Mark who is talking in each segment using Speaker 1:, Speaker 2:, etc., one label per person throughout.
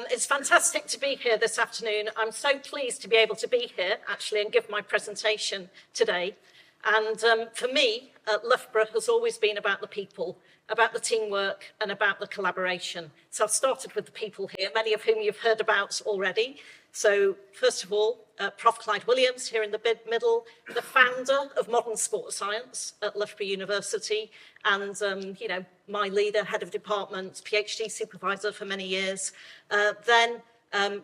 Speaker 1: It's fantastic to be here this afternoon. I'm so pleased to be able to be here, actually, and give my presentation today. And for me, Loughborough has always been about the people, about the teamwork, and about the collaboration. So I've started with the people here, many of whom you've heard about already. So first of all, Prof. Clyde Williams here in the middle, the founder of modern sports science at Loughborough University, and my leader, head of department, PhD supervisor for many years. Then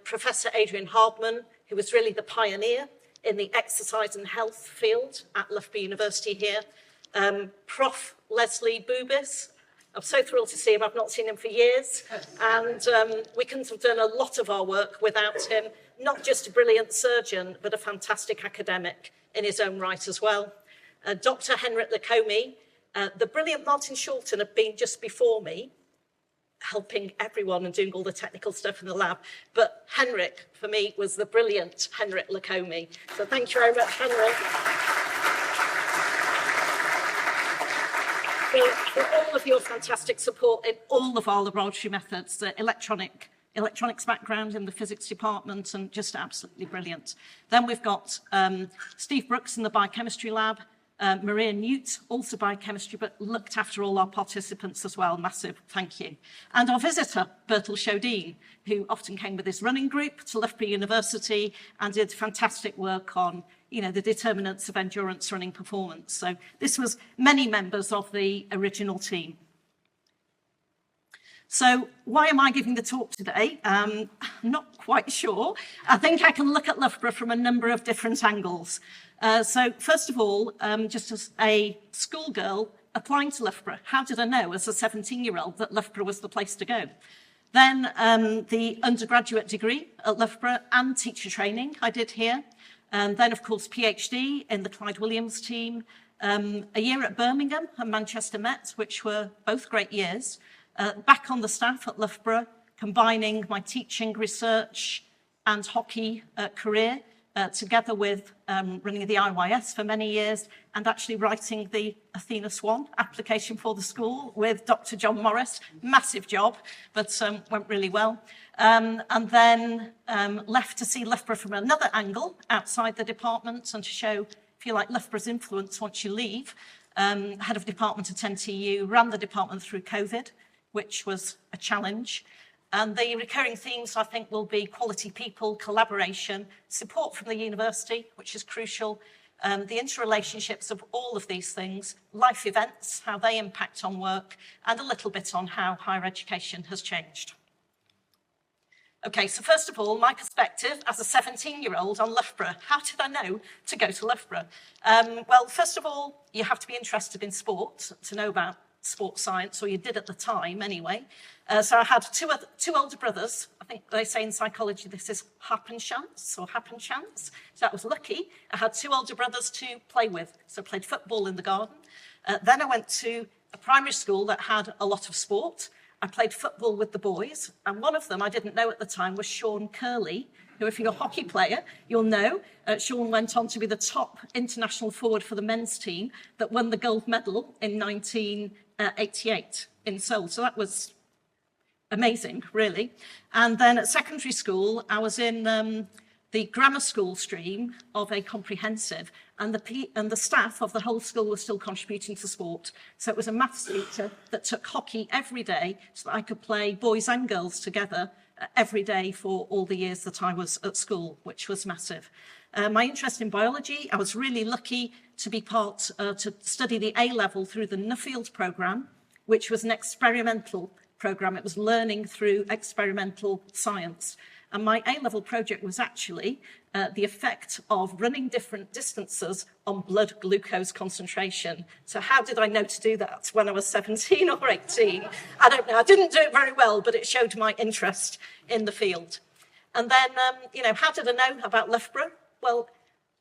Speaker 1: Professor Adrian Hardman, who was really the pioneer in the exercise and health field at Loughborough University here. Prof. Leslie Bubis, I'm so thrilled to see him. I've not seen him for years. And we couldn't have done a lot of our work without him. Not just a brilliant surgeon, but a fantastic academic in his own right as well. Dr. Henrik Lacomi, the brilliant Martin Shorten had been just before me, helping everyone and doing all the technical stuff in the lab. But Henrik, for me, was the brilliant Henrik Lacomi. So thank you very much, Henrik. For all of your fantastic support in all of our laboratory methods, the electronics background in the physics department, and just absolutely brilliant. Then we've got Steve Brooks in the biochemistry lab, Maria Newt, also biochemistry, but looked after all our participants as well. Massive thank you. And our visitor, Bertel Shodin, who often came with his running group to Loughborough University and did fantastic work on the determinants of endurance running performance. So this was many members of the original team. So why am I giving the talk today? I'm not quite sure. I think I can look at Loughborough from a number of different angles. So first of all, just as a schoolgirl applying to Loughborough, how did I know as a 17-year-old that Loughborough was the place to go? Then the undergraduate degree at Loughborough and teacher training I did here. And then, of course, PhD in the Clyde Williams team, a year at Birmingham and Manchester Met, which were both great years. Back on the staff at Loughborough, combining my teaching, research and hockey career together with running the IYS for many years and actually writing the Athena Swan application for the school with Dr. John Morris. Massive job, but went really well. And then left to see Loughborough from another angle outside the department and to show, if you like, Loughborough's influence once you leave. Head of department at NTU, ran the department through COVID, which was a challenge. And the recurring themes, I think, will be quality people, collaboration, support from the university, which is crucial, the interrelationships of all of these things, life events, how they impact on work, and a little bit on how higher education has changed. Okay, so first of all, my perspective as a 17-year-old on Loughborough. How did I know to go to Loughborough? Well, first of all, you have to be interested in sport to know about sports science, or you did at the time anyway. So I had two older brothers. I think they say in psychology this is happen chance. So that was lucky. I had two older brothers to play with. So I played football in the garden. Then I went to a primary school that had a lot of sport. I played football with the boys. And one of them I didn't know at the time was Sean Curley, who, if you're a hockey player, you'll know. Sean went on to be the top international forward for the men's team that won the gold medal in 1988 in Seoul. So that was amazing, really. And then at secondary school, I was in the grammar school stream of a comprehensive, and the staff of the whole school was still contributing to sport. So it was a maths teacher that took hockey every day so that I could play boys and girls together every day for all the years that I was at school, which was massive. My interest in biology, I was really lucky to be to study the A-level through the Nuffield programme, which was an experimental programme. It was learning through experimental science. And my A-level project was actually the effect of running different distances on blood glucose concentration. So how did I know to do that when I was 17 or 18? I don't know. I didn't do it very well, but it showed my interest in the field. And then, how did I know about Loughborough? Well,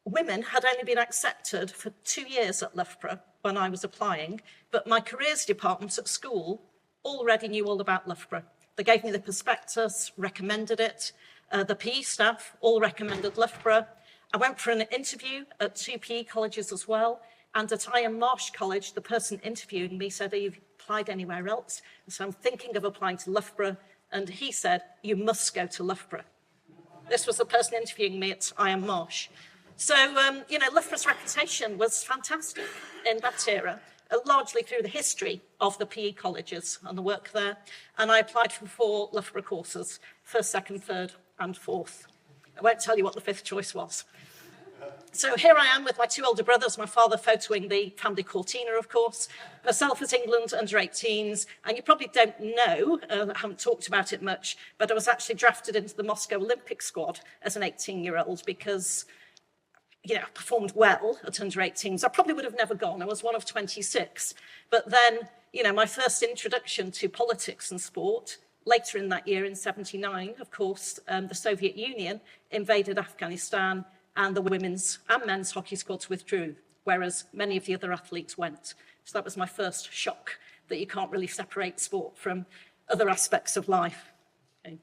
Speaker 1: women had only been accepted for 2 years at Loughborough when I was applying, but my careers department at school already knew all about Loughborough. They gave me the prospectus, recommended it. The PE staff all recommended Loughborough. I went for an interview at 2 PE colleges as well. And at Iron Marsh College, the person interviewing me said, "Have you applied anywhere else?" And so I'm thinking of applying to Loughborough. And he said, you must go to Loughborough. This was the person interviewing me at I Am Marsh. So, Loughborough's reputation was fantastic in that era, largely through the history of the PE colleges and the work there. And I applied for 4 Loughborough courses, first, second, third, and fourth. I won't tell you what the 5th choice was. So here I am with my 2 older brothers, my father photoing the family cortina, of course, myself as England under 18s, and you probably don't know, I haven't talked about it much, but I was actually drafted into the Moscow Olympic squad as an 18-year-old because, I performed well at under 18s. I probably would have never gone. I was one of 26. But then, my first introduction to politics and sport, later in that year, in 79, of course, the Soviet Union invaded Afghanistan, and the women's and men's hockey squads withdrew, whereas many of the other athletes went. So that was my first shock, that you can't really separate sport from other aspects of life. Okay.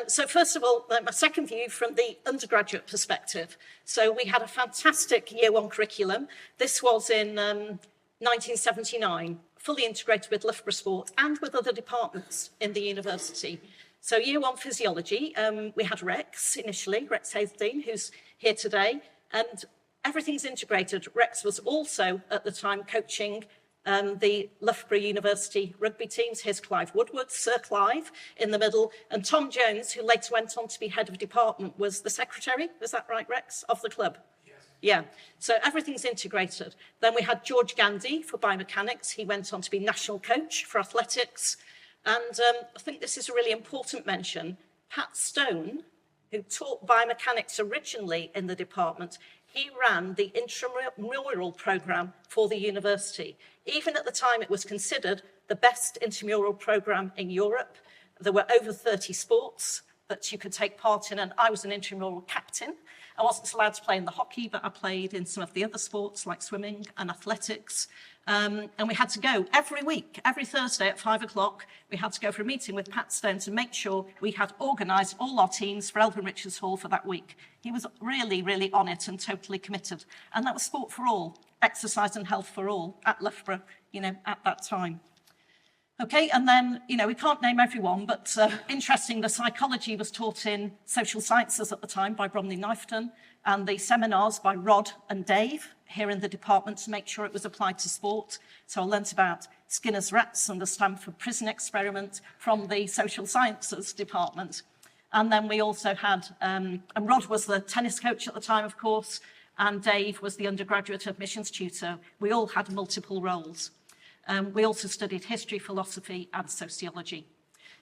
Speaker 1: So first of all, my second view from the undergraduate perspective. So we had a fantastic Year 1 curriculum. This was in 1979, fully integrated with Loughborough Sport and with other departments in the university. So Year 1 physiology, we had Rex initially, Rex Hazeldean, who's here today, and everything's integrated. Rex was also, at the time, coaching the Loughborough University rugby teams. Here's Clive Woodward, Sir Clive, in the middle, and Tom Jones, who later went on to be head of department, was the secretary, is that right, Rex, of the club? Yes. Yeah, so everything's integrated. Then we had George Gandy for biomechanics. He went on to be national coach for athletics. And I think this is a really important mention. Pat Stone, who taught biomechanics originally in the department, he ran the intramural programme for the university. Even at the time, it was considered the best intramural programme in Europe. There were over 30 sports that you could take part in, and I was an intramural captain. I wasn't allowed to play in the hockey, but I played in some of the other sports like swimming and athletics. And we had to go every week, every Thursday at 5 o'clock, we had to go for a meeting with Pat Stone to make sure we had organised all our teams for Elvin Richards Hall for that week. He was really, really on it and totally committed. And that was sport for all, exercise and health for all at Loughborough, at that time. Okay, and then, we can't name everyone, but interesting, the psychology was taught in social sciences at the time by Bromley Knifton, and the seminars by Rod and Dave here in the department to make sure it was applied to sport. So I learnt about Skinner's rats and the Stanford prison experiment from the social sciences department. And then we also had, and Rod was the tennis coach at the time, of course, and Dave was the undergraduate admissions tutor. We all had multiple roles. We also studied history, philosophy, and sociology.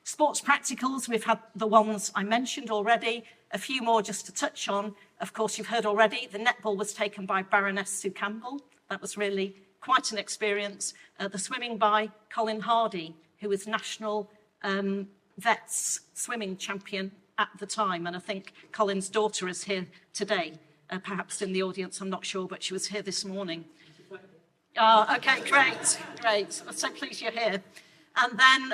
Speaker 1: Sports practicals, we've had the ones I mentioned already, a few more just to touch on. Of course, you've heard already, the netball was taken by Baroness Sue Campbell. That was really quite an experience. The swimming by Colin Hardy, who was national vets swimming champion at the time. And I think Colin's daughter is here today, perhaps in the audience, I'm not sure, but she was here this morning. Oh, okay, great. I'm so pleased you're here. And then,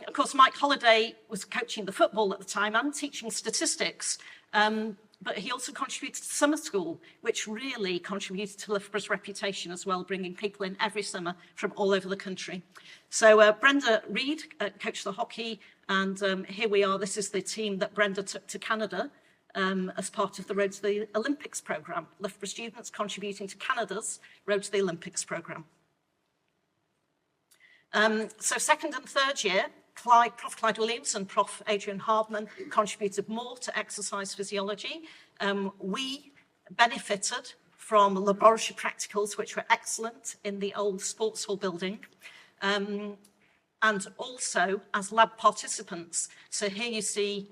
Speaker 1: of course, Mike Holliday was coaching the football at the time and teaching statistics, but he also contributed to summer school, which really contributed to Loughborough's reputation as well, bringing people in every summer from all over the country. So Brenda Reid coached the hockey, and here we are. This is the team that Brenda took to Canada as part of the Road to the Olympics programme. Loughborough students contributing to Canada's Road to the Olympics programme. So second and third year, Prof Clyde Williams and Prof Adrian Hardman contributed more to exercise physiology. We benefited from laboratory practicals, which were excellent in the old sports hall building. And also as lab participants. So here you see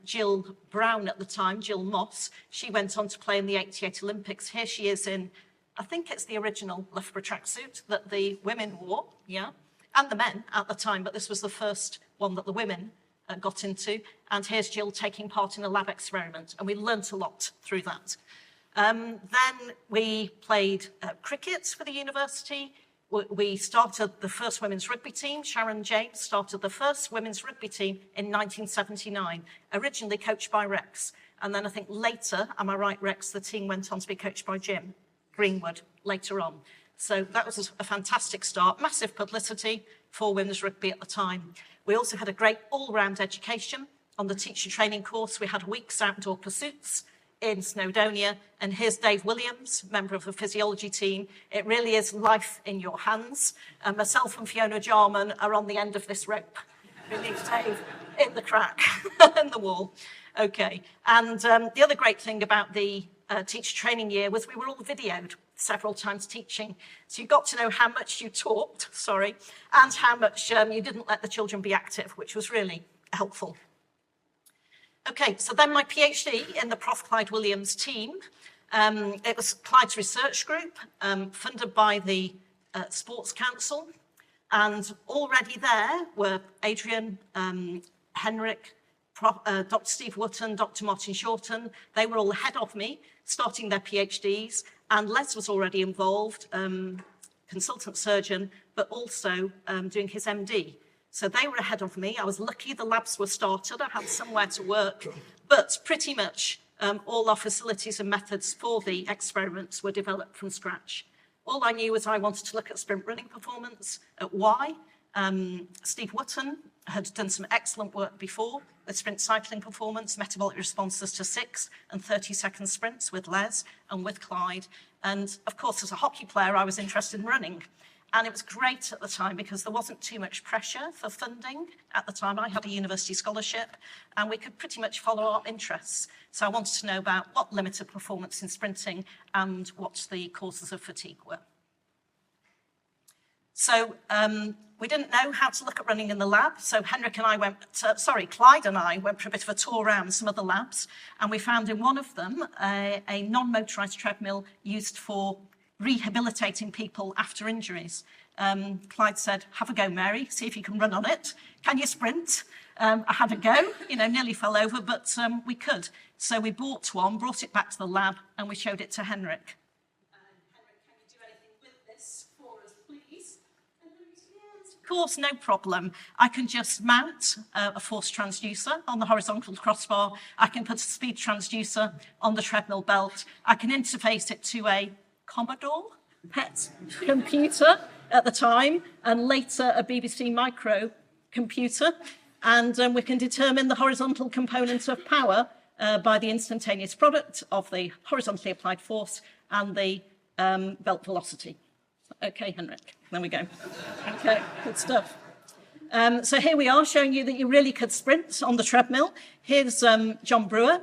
Speaker 1: Jill Brown at the time, Jill Moss. She went on to play in the 88 Olympics. Here she is in, I think it's the original Loughborough tracksuit that the women wore, yeah, and the men at the time, but this was the first one that the women got into. And here's Jill taking part in a lab experiment, and we learnt a lot through that. Then we played cricket for the university. We started the first women's rugby team. Sharon James started the first women's rugby team in 1979, originally coached by Rex. And then I think later, am I right, Rex, the team went on to be coached by Jim Greenwood later on. So that was a fantastic start, massive publicity for women's rugby at the time. We also had a great all-round education. On the teacher training course, we had weeks outdoor pursuits in Snowdonia. And here's Dave Williams, member of the physiology team. It really is life in your hands. And myself and Fiona Jarman are on the end of this rope. We leave Dave in the crack in the wall. Okay. And the other great thing about the teacher training year was we were all videoed several times teaching. So you got to know how much you talked, and how much you didn't let the children be active, which was really helpful. Okay, so then my PhD in the Prof. Clyde Williams team. It was Clyde's research group, funded by the Sports Council. And already there were Adrian, Henrik, Dr. Steve Wotton, Dr. Martin Shorten. They were all ahead of me, starting their PhDs. And Les was already involved, consultant surgeon, but also doing his MD. So they were ahead of me. I was lucky the labs were started. I had somewhere to work. But pretty much all our facilities and methods for the experiments were developed from scratch. All I knew was I wanted to look at sprint running performance at Y. Steve Wotton had done some excellent work before with sprint cycling performance, metabolic responses to 6 and 30-second sprints with Les and with Clyde. And of course, as a hockey player, I was interested in running. And it was great at the time because there wasn't too much pressure for funding. At the time, I had a university scholarship and we could pretty much follow our interests. So I wanted to know about what limited performance in sprinting and what the causes of fatigue were. So we didn't know how to look at running in the lab. So Clyde and I went for a bit of a tour around some other labs. And we found in one of them a non-motorized treadmill used for rehabilitating people after injuries. Clyde said, have a go, Mary, see if you can run on it. Can you sprint? I had a go, nearly fell over, but we could. So we bought one, brought it back to the lab, and we showed it to Henrik. Henrik, can you do anything with this for us, please? And Henrik said, yes, of course, no problem. I can just mount a force transducer on the horizontal crossbar. I can put a speed transducer on the treadmill belt. I can interface it to a Commodore PET computer at the time, and later a BBC Micro computer. And we can determine the horizontal component of power by the instantaneous product of the horizontally applied force and the belt velocity. Okay, Henrik, there we go. Okay, good stuff. So here we are showing you that you really could sprint on the treadmill. Here's John Brewer,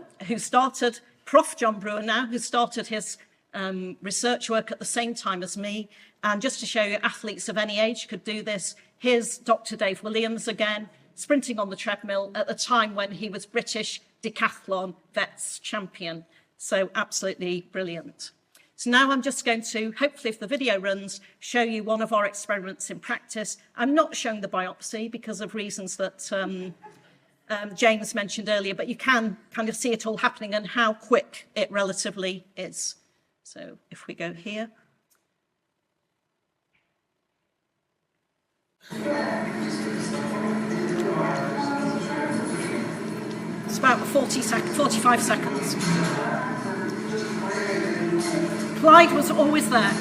Speaker 1: Prof. John Brewer now, who started his research work at the same time as me. And just to show you athletes of any age could do this, here's Dr. Dave Williams again, sprinting on the treadmill at the time when he was British decathlon vets champion. So absolutely brilliant. So now I'm just going to, hopefully if the video runs, show you one of our experiments in practice. I'm not showing the biopsy because of reasons that James mentioned earlier, but you can kind of see it all happening and how quick it relatively is. So if we go here. It's about 45 seconds. Clyde was always there.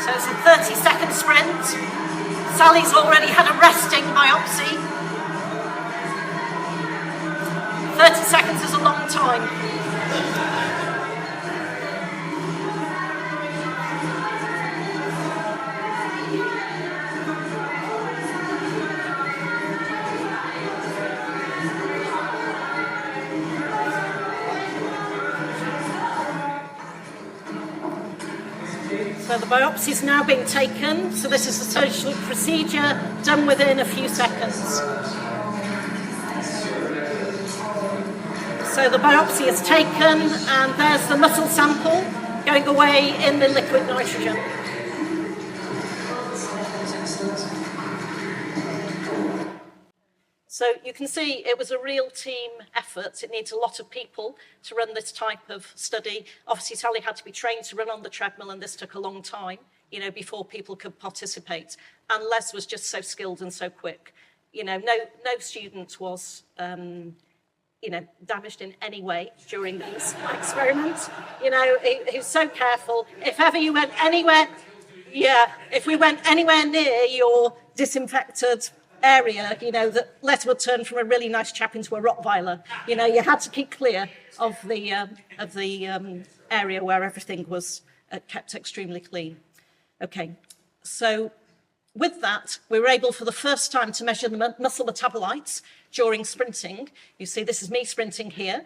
Speaker 1: So it's a 30-second sprint. Sally's already had a resting biopsy. 30 seconds is a long time. So the biopsy is now being taken. So this is a surgical procedure done within a few seconds. So the biopsy is taken, and there's the muscle sample going away in the liquid nitrogen. So you can see it was a real team effort. It needs a lot of people to run this type of study. Obviously, Sally had to be trained to run on the treadmill, and this took a long time, before people could participate. And Les was just so skilled and so quick. No student was, damaged in any way during these experiments. He was so careful. If ever you went anywhere, if we went anywhere near your disinfected area, that Les would turn from a really nice chap into a Rottweiler. You had to keep clear of the area where everything was kept extremely clean. Okay, so with that, we were able for the first time to measure the muscle metabolites during sprinting. You see, this is me sprinting here.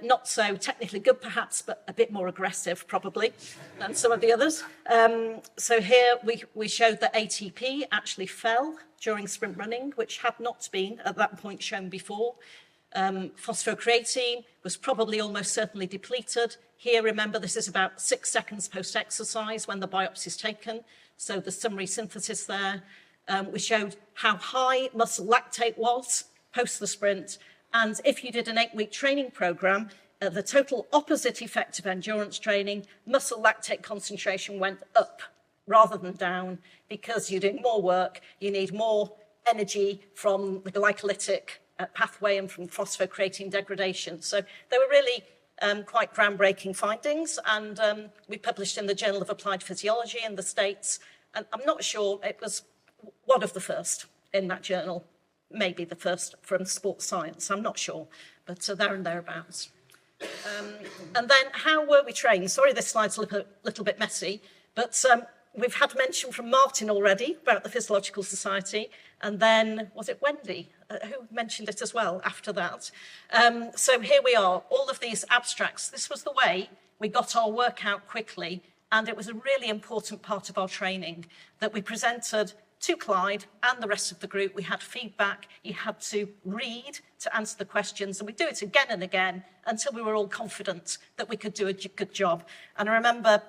Speaker 1: Not so technically good, perhaps, but a bit more aggressive, probably, than some of the others. So here we showed that ATP actually fell during sprint running, which had not been, at that point, shown before. Phosphocreatine was probably almost certainly depleted. Here, remember, this is about 6 seconds post-exercise when the biopsy is taken. So the summary synthesis there. We showed how high muscle lactate was post the sprint. And if you did an 8-week training program, the total opposite effect of endurance training, muscle lactate concentration went up rather than down, because you're doing more work, you need more energy from the glycolytic pathway and from phosphocreatine degradation. So they were really quite groundbreaking findings, and we published in the Journal of Applied Physiology in the States, and I'm not sure, it was one of the first in that journal, maybe the first from sports science, I'm not sure, but there and thereabouts. And then how were we trained? Sorry, this slide's a little bit messy, but we've had mention from Martin already about the Physiological Society, and then, was it Wendy who mentioned it as well after that? So here we are, all of these abstracts. This was the way we got our work out quickly, and it was a really important part of our training that we presented to Clyde and the rest of the group. We had feedback, you had to read to answer the questions, and we do it again and again until we were all confident that we could do a good job. And I remember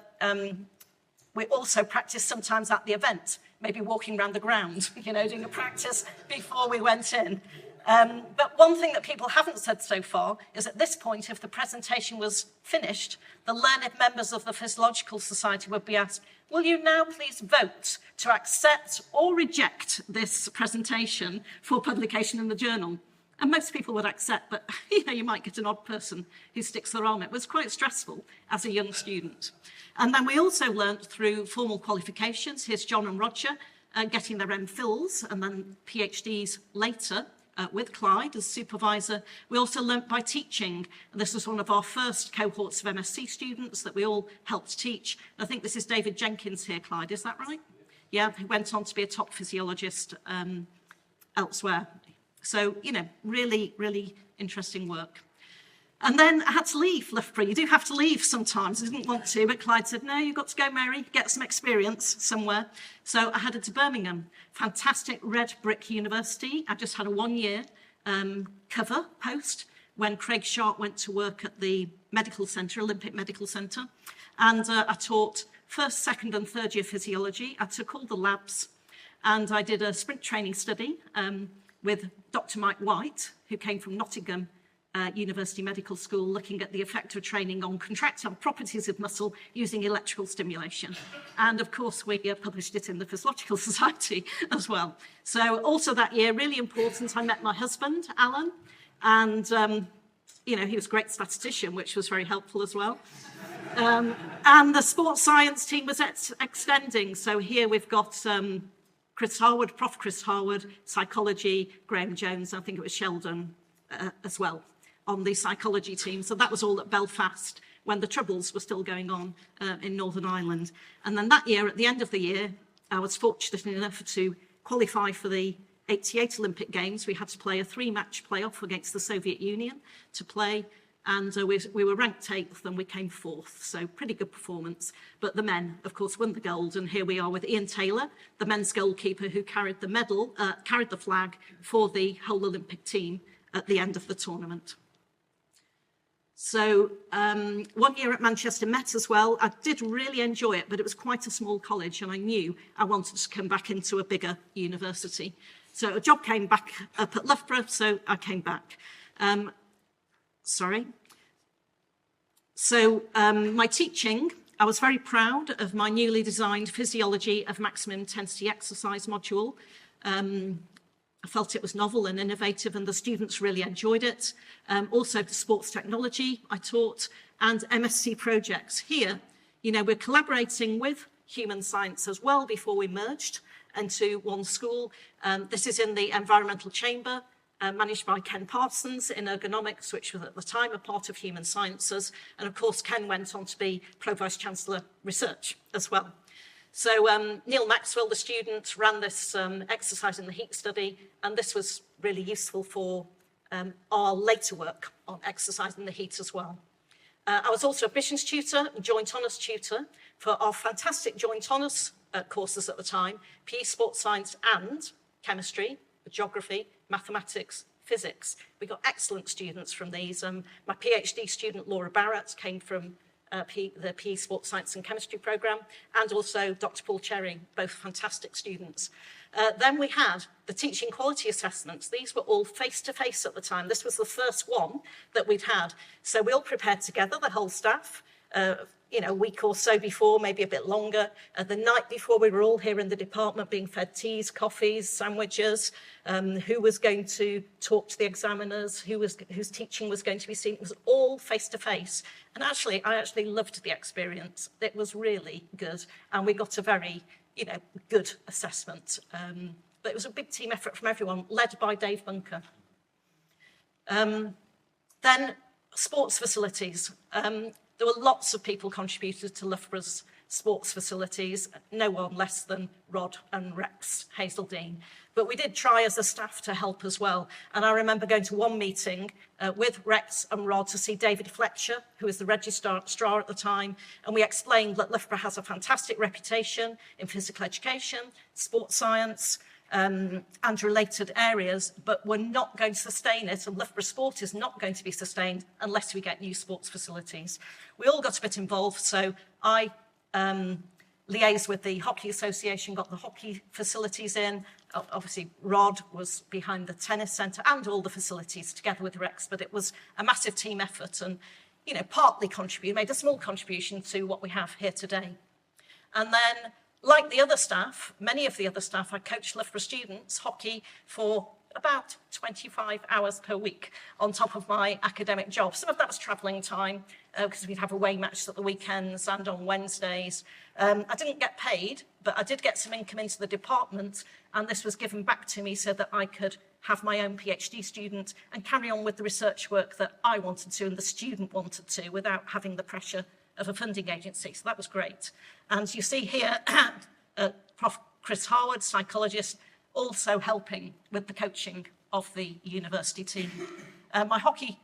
Speaker 1: we also practiced sometimes at the event, maybe walking around the ground, doing a practice before we went in. But one thing that people haven't said so far is at this point, if the presentation was finished, the learned members of the Physiological Society would be asked, will you now please vote to accept or reject this presentation for publication in the journal? And most people would accept, but you might get an odd person who sticks their arm. It was quite stressful as a young student. And then we also learnt through formal qualifications. Here's John and Roger getting their MPhils and then PhDs later with Clyde as supervisor. We also learnt by teaching. And this was one of our first cohorts of MSc students that we all helped teach. I think this is David Jenkins here, Clyde, is that right? Yeah, he went on to be a top physiologist elsewhere. So, really, really interesting work. And then I had to leave Loughborough. You do have to leave sometimes. I didn't want to, but Clyde said, no, you've got to go, Mary, get some experience somewhere. So I headed to Birmingham, fantastic red brick university. I just had a 1-year cover post when Craig Sharp went to work at the medical centre, Olympic Medical Centre. And I taught first, second and third year physiology. I took all the labs and I did a sprint training study with Dr. Mike White, who came from Nottingham University Medical School, looking at the effect of training on contractile properties of muscle using electrical stimulation. And of course, we published it in the Physiological Society as well. So also that year, really important, I met my husband, Alan, and he was a great statistician, which was very helpful as well. And the sports science team was extending. So here we've got Chris Harwood, Prof. Chris Harwood, psychology, Graham Jones, I think it was Sheldon as well on the psychology team. So that was all at Belfast when the Troubles were still going on in Northern Ireland. And then that year, at the end of the year, I was fortunate enough to qualify for the 88 Olympic Games. We had to play a 3-match playoff against the Soviet Union to play And we were ranked 8th and we came 4th, so pretty good performance. But the men, of course, won the gold, and here we are with Ian Taylor, the men's goalkeeper, who carried the flag for the whole Olympic team at the end of the tournament. So 1 year at Manchester Met as well. I did really enjoy it, but it was quite a small college, and I knew I wanted to come back into a bigger university. So a job came back up at Loughborough, so I came back. My teaching, I was very proud of my newly designed Physiology of Maximum Intensity Exercise module. I felt it was novel and innovative, and the students really enjoyed it. Also the sports technology I taught, and MSc projects. Here, we're collaborating with human science as well before we merged into one school. This is in the environmental chamber, managed by Ken Parsons in ergonomics, which was at the time a part of human sciences. And of course, Ken went on to be Pro Vice Chancellor Research as well. So Neil Maxwell, the student, ran this exercise in the heat study, and this was really useful for our later work on exercise in the heat as well. I was also a admissions tutor, joint honours tutor, for our fantastic joint honours courses at the time, PE, sports science and chemistry, geography, mathematics, physics. We got excellent students from these. My PhD student, Laura Barrett, came from the PE Sports Science and Chemistry programme, and also Dr. Paul Cherry, both fantastic students. Then we had the teaching quality assessments. These were all face-to-face at the time. This was the first one that we'd had. So we all prepared together, the whole staff, a week or so before, maybe a bit longer. The night before, we were all here in the department being fed teas, coffees, sandwiches, who was going to talk to the examiners, whose teaching was going to be seen. It was all face-to-face. And I actually loved the experience. It was really good. And we got a very, good assessment. But it was a big team effort from everyone, led by Dave Bunker. Then sports facilities. There were lots of people contributed to Loughborough's sports facilities, no one less than Rod and Rex Hazeldine. But we did try as a staff to help as well. And I remember going to one meeting with Rex and Rod to see David Fletcher, who was the registrar at the time. And we explained that Loughborough has a fantastic reputation in physical education, sports science, and related areas, but we're not going to sustain it, and Loughborough Sport is not going to be sustained unless we get new sports facilities. We all got a bit involved, so I liaised with the Hockey Association, got the hockey facilities in. Obviously, Rod was behind the tennis centre and all the facilities together with Rex, but it was a massive team effort and, partly made a small contribution to what we have here today. And then, like the other staff, many of the other staff, I coached Loughborough students hockey for about 25 hours per week on top of my academic job. Some of that was travelling time because we'd have away matches at the weekends and on Wednesdays. I didn't get paid, but I did get some income into the department, and this was given back to me so that I could have my own PhD student and carry on with the research work that I wanted to and the student wanted to without having the pressure of a funding agency, so that was great. And you see here, Prof. Chris Harwood, psychologist, also helping with the coaching of the university team. My hockey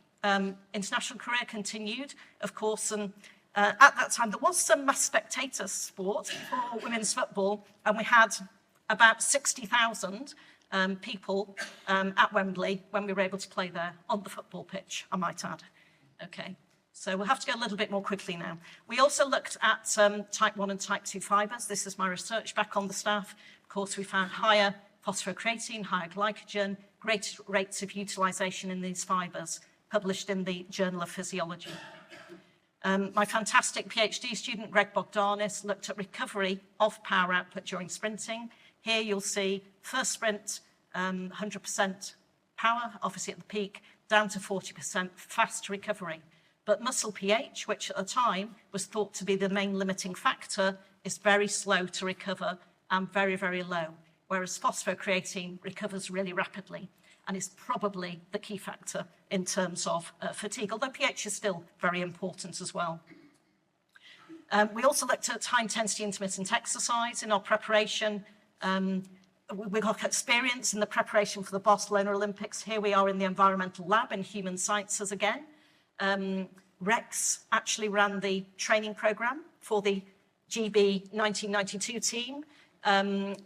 Speaker 1: international career continued, of course, and at that time there was some mass spectator sport for women's football, and we had about 60,000 people at Wembley when we were able to play there on the football pitch, I might add. Okay. So we'll have to go a little bit more quickly now. We also looked at type 1 and type 2 fibres. This is my research back on the staff. Of course, we found higher phosphocreatine, higher glycogen, greater rates of utilisation in these fibres, published in the Journal of Physiology. My fantastic PhD student, Greg Bogdanis, looked at recovery of power output during sprinting. Here you'll see first sprint, 100% power, obviously at the peak, down to 40% fast recovery. But muscle pH, which at the time was thought to be the main limiting factor, is very slow to recover and very, very low, whereas phosphocreatine recovers really rapidly and is probably the key factor in terms of fatigue, although pH is still very important as well. We also looked at high-intensity intermittent exercise in our preparation. We got experience in the preparation for the Barcelona Olympics. Here we are in the environmental lab in human sciences again. Rex actually ran the training programme for the GB 1992 team, and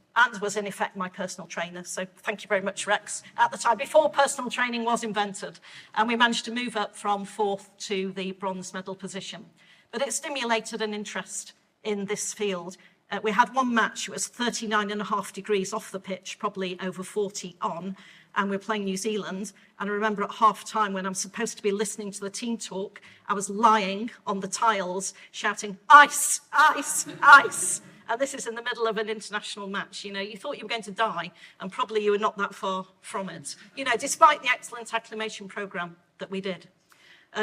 Speaker 1: was in effect my personal trainer. So thank you very much, Rex, at the time, before personal training was invented. And we managed to move up from 4th to the bronze medal position. But it stimulated an interest in this field. We had one match, it was 39.5 degrees off the pitch, probably over 40 on, and we're playing New Zealand. And I remember at half time when I'm supposed to be listening to the team talk, I was lying on the tiles shouting, "Ice, ice, ice." And this is in the middle of an international match. You know, you thought you were going to die, and probably you were not that far from it. You know, despite the excellent acclimation programme that we did.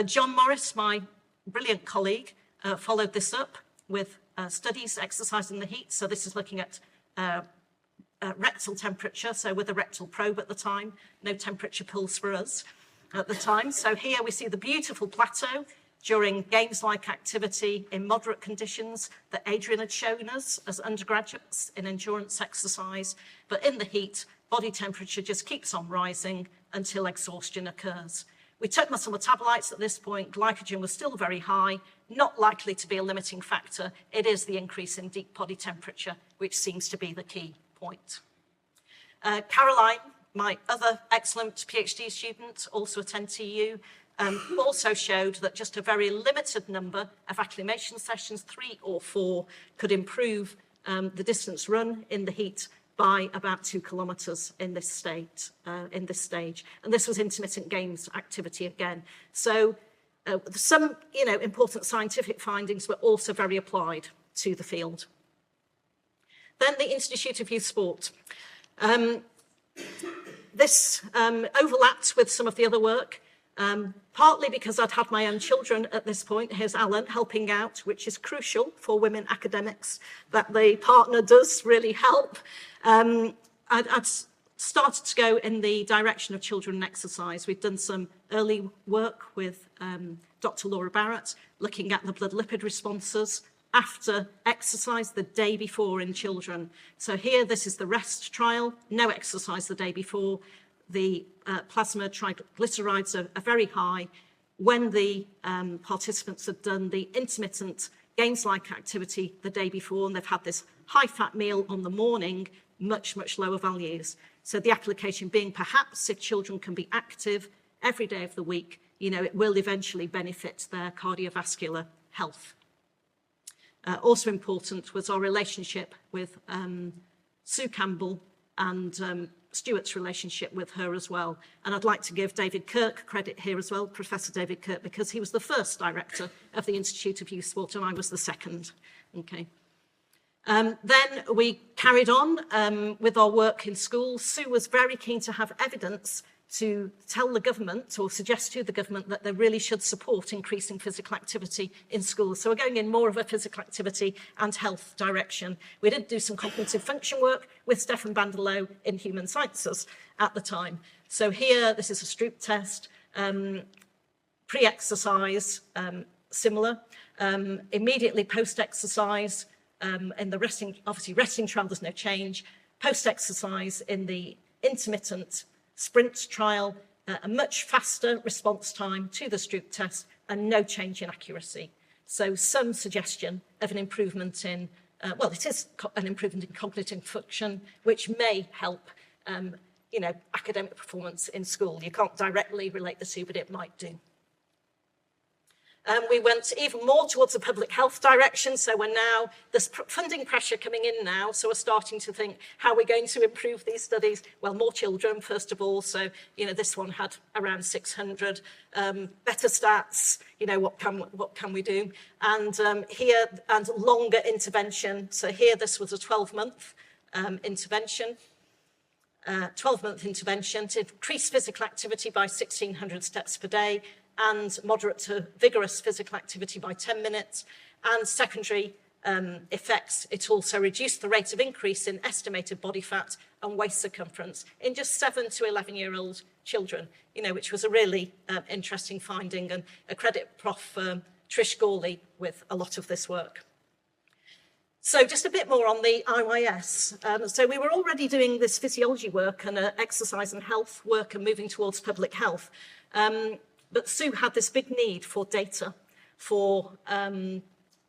Speaker 1: John Morris, my brilliant colleague, followed this up with studies, exercise in the heat. So this is looking at rectal temperature, so with a rectal probe at the time, no temperature pulse for us at the time. So here we see the beautiful plateau during games-like activity in moderate conditions that Adrian had shown us as undergraduates in endurance exercise. But in the heat, body temperature just keeps on rising until exhaustion occurs. We took muscle metabolites at this point. Glycogen was still very high, not likely to be a limiting factor. It is the increase in deep body temperature, which seems to be the key point. Caroline, my other excellent PhD student, also attend TU, also showed that just a very limited number of acclimation sessions, 3 or 4, could improve the distance run in the heat by about 2 kilometres in this stage. And this was intermittent games activity again. So some, important scientific findings were also very applied to the field. Then the Institute of Youth Sport. This overlapped with some of the other work, partly because I'd had my own children at this point. Here's Alan helping out, which is crucial for women academics, that the partner does really help. I'd started to go in the direction of children and exercise. We'd done some early work with Dr. Laura Barrett, looking at the blood lipid responses after exercise the day before in children. So here, this is the REST trial, no exercise the day before. The plasma triglycerides are very high. When the participants had done the intermittent games-like activity the day before, and they've had this high-fat meal on the morning, much, much lower values. So the application being perhaps if children can be active every day of the week, it will eventually benefit their cardiovascular health. Also important was our relationship with Sue Campbell and Stuart's relationship with her as well. And I'd like to give David Kirk credit here as well, Professor David Kirk, because he was the first director of the Institute of Youth Sport and I was the second. Okay. Then we carried on with our work in schools. Sue was very keen to have evidence to tell the government or suggest to the government that they really should support increasing physical activity in schools. So we're going in more of a physical activity and health direction. We did do some cognitive function work with Stefan Bandelow in human sciences at the time. So here, this is a Stroop test, pre-exercise, similar, immediately post-exercise, in the resting trial, there's no change. Post-exercise in the intermittent sprint trial, a much faster response time to the Stroop test and no change in accuracy. So some suggestion of an improvement in, it is an improvement in cognitive function, which may help, academic performance in school. You can't directly relate the two, but it might do. We went even more towards the public health direction. So there's funding pressure coming in now. So we're starting to think, how are we going to improve these studies? Well, more children, first of all. So, this one had around 600. Better stats, what can we do? And here, and longer intervention. So here, this was a 12-month intervention. 12-month intervention to increase physical activity by 1,600 steps per day, and moderate to vigorous physical activity by 10 minutes. And secondary effects, it also reduced the rate of increase in estimated body fat and waist circumference in just 7 to 11-year-old children, which was a really interesting finding, and a credit Prof. Trish Gawley with a lot of this work. So just a bit more on the IYS. So we were already doing this physiology work and exercise and health work and moving towards public health. But Sue had this big need for data, for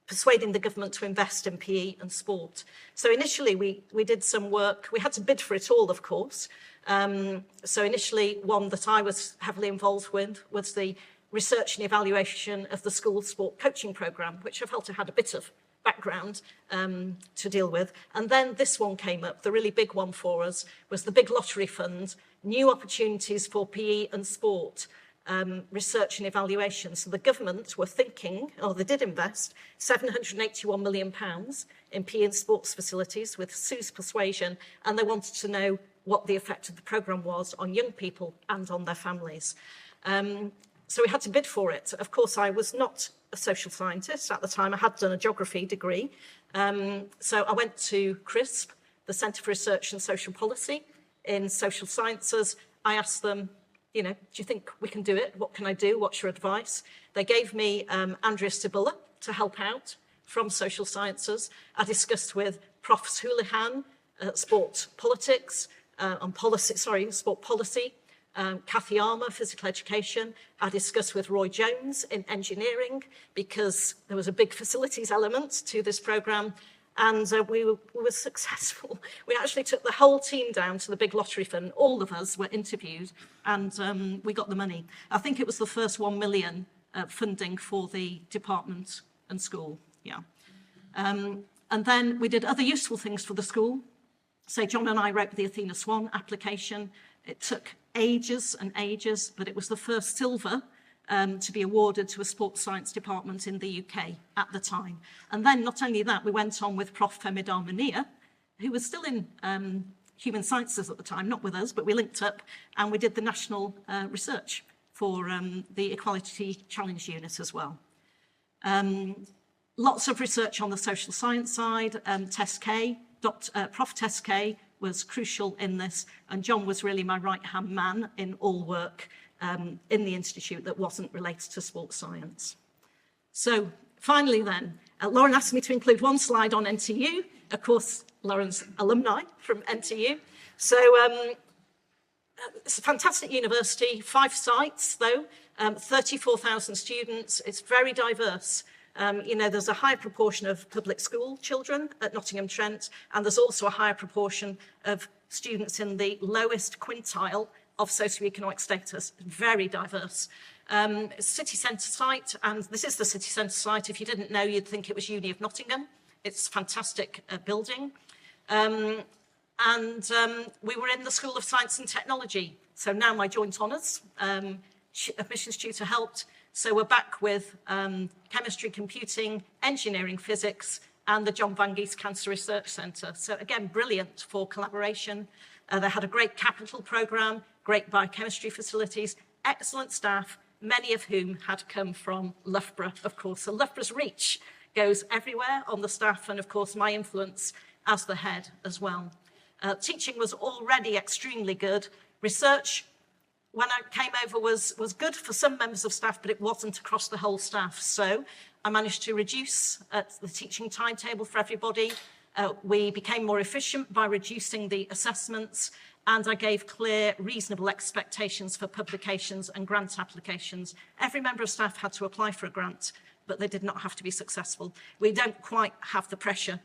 Speaker 1: persuading the government to invest in PE and sport. So initially we did some work. We had to bid for it all, of course. So initially one that I was heavily involved with was the research and evaluation of the school sport coaching programme, which I felt I had a bit of background to deal with. And then this one came up. The really big one for us was the big lottery fund, new opportunities for PE and sport, research and evaluation. So the government were thinking, or they did invest, £781 million in PE and sports facilities with Sue's persuasion, and they wanted to know what the effect of the programme was on young people and on their families. So we had to bid for it. Of course, I was not a social scientist at the time. I had done a geography degree. So I went to CRISP, the Centre for Research and Social Policy in Social Sciences. I asked them, you know, do you think we can do it? What can I do? What's your advice? They gave me Andrea Sibilla to help out from Social Sciences. I discussed with Prof. Houlihan, sport politics, sport policy. Kathy Armour, physical education. I discussed with Roy Jones in engineering because there was a big facilities element to this programme, and we were successful. We actually took the whole team down to the big lottery fund. All of us were interviewed, and we got the money. I think it was the first 1 million funding for the department and school, yeah. And then we did other useful things for the school. So John and I wrote the Athena Swan application. It took ages and ages, but it was the first silver to be awarded to a sports science department in the UK at the time. And then not only that, we went on with Prof. Femidar Mania, who was still in human sciences at the time, not with us, but we linked up and we did the national research for the Equality Challenge Unit as well. Lots of research on the social science side. Tess Kay, Prof. Tess Kay was crucial in this, and John was really my right-hand man in all work in the Institute that wasn't related to sports science. So finally then, Lauren asked me to include one slide on NTU. Of course, Lauren's alumni from NTU. So it's a fantastic university, 5 sites though, 34,000 students. It's very diverse. You know, there's a higher proportion of public school children at Nottingham Trent, and there's also a higher proportion of students in the lowest quintile of socioeconomic status. Very diverse. City centre site, and this is the city centre site. If you didn't know, you'd think it was Uni of Nottingham. It's a fantastic building. We were in the School of Science and Technology. So now my joint honours, admissions tutor helped. So we're back with chemistry, computing, engineering, physics, and the John Van Geest Cancer Research Centre. So again, brilliant for collaboration. They had a great capital programme, great biochemistry facilities, excellent staff, many of whom had come from Loughborough, of course. So Loughborough's reach goes everywhere on the staff, and of course my influence as the head as well. Teaching was already extremely good. Research, when I came over, was good for some members of staff, but it wasn't across the whole staff. So I managed to reduce the teaching timetable for everybody. We became more efficient by reducing the assessments, and I gave clear, reasonable expectations for publications and grant applications. Every member of staff had to apply for a grant, but they did not have to be successful. We don't quite have the pressure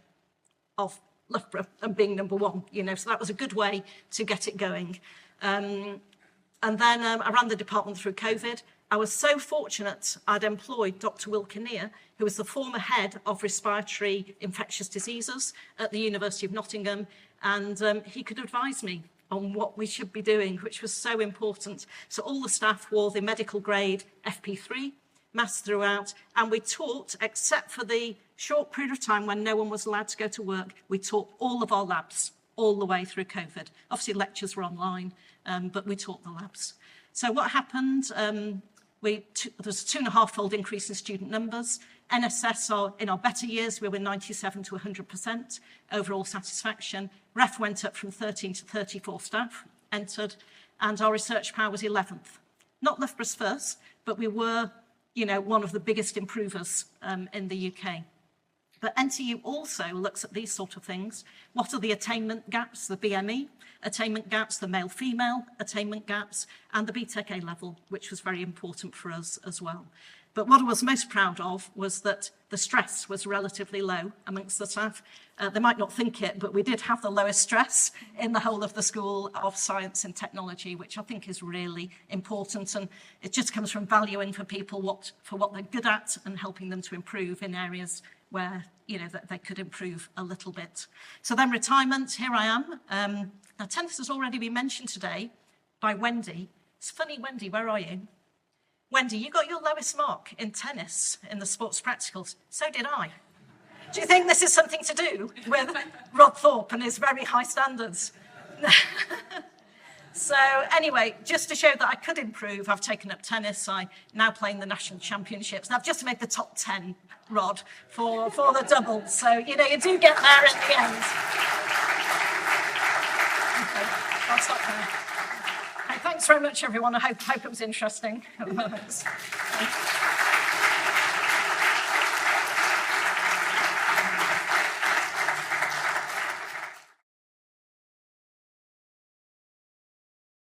Speaker 1: of Loughborough and being number one, you know, so that was a good way to get it going. And then I ran the department through COVID. I was so fortunate I'd employed Dr. Will Kinnear, who was the former head of respiratory infectious diseases at the University of Nottingham, and he could advise me on what we should be doing, which was so important. So all the staff wore the medical grade FP3 masks throughout, and we taught, except for the short period of time when no one was allowed to go to work, we taught all of our labs all the way through COVID. Obviously lectures were online, but we taught the labs. So what happened? There's a 2.5-fold increase in student numbers. NSS, in our better years, we were 97 to 100% overall satisfaction. REF went up from 13 to 34 staff entered, and our research power was 11th. Not Loughborough's first, but we were, you know, one of the biggest improvers in the UK. But NTU also looks at these sort of things. What are the attainment gaps, the BME attainment gaps, the male-female attainment gaps, and the BTEC A level, which was very important for us as well. But what I was most proud of was that the stress was relatively low amongst the staff. They might not think it, but we did have the lowest stress in the whole of the School of Science and Technology, which I think is really important. And it just comes from valuing for people what they're good at and helping them to improve in areas where, that they could improve a little bit. So then retirement, here I am. Now, tennis has already been mentioned today by Wendy. It's funny, Wendy, where are you? Wendy, you got your lowest mark in tennis in the sports practicals. So did I. Do you think this is something to do with Rod Thorpe and his very high standards? So anyway, just to show that I could improve, I've taken up tennis. I now play in the national championships. And I've just made the top 10, Rod, for the doubles. So, you do get there in the end. Okay, I'll stop there. Thanks very much, everyone. I hope it was interesting. Thanks.